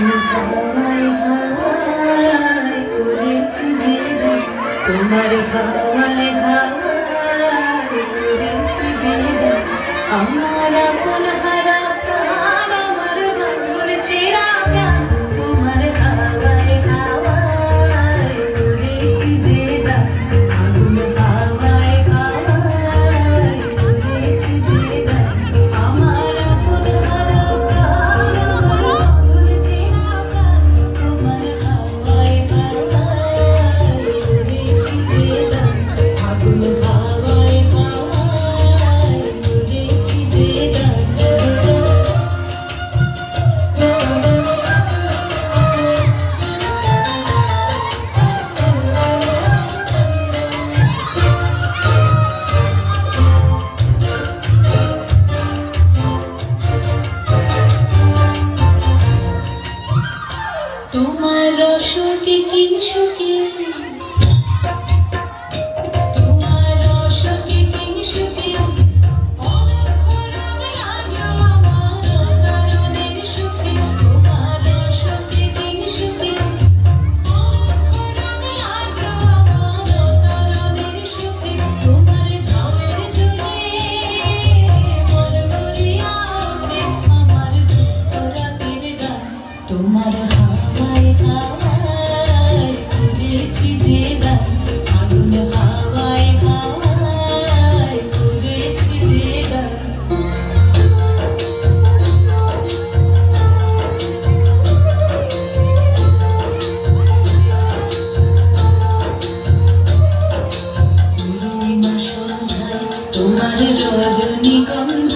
হাওয়ায় হাওয়ায় করেছি যে গান, তোমার হাওয়ায় হাওয়ায় করেছি যে গান, আমার আপন হারা প্রাণ, আমার বাঁধন ছেঁড়া প্রাণ, তোমার হাওয়ায় হাওয়ায় করেছি যে গান, আগুন হাওয়ায় হাওয়ায় করেছি যে গান, আমার আপন হারা প্রাণ, আমার বাঁধন ছেঁড়া প্রাণ, তোমার হাওয়ায় হাওয়ায় করেছি যে গান, আগুন হাওয়ায় হাওয়ায় করেছি যে গান। তোমার রসকে কি সুখে, তোমার রসকে কি সুখে, অলক্ষ রঙ লাগলো আমার কারণের সুখে, তোমার রসকে কি সুখে, অলক্ষ রঙ লাগলো আমার কারণের সুখে, তোমার ঝাউয়ের জলে মরমরিয়া ওঠে আমার দুঃখ রাতের গান, তোমার হাওয়ায় হাওয়ায় করেছি যে গান, আগুন হাওয়ায় হাওয়ায় করেছি যে গান। পূর্ণিমা সন্ধ্যায় তোমার রজনীগন্ধা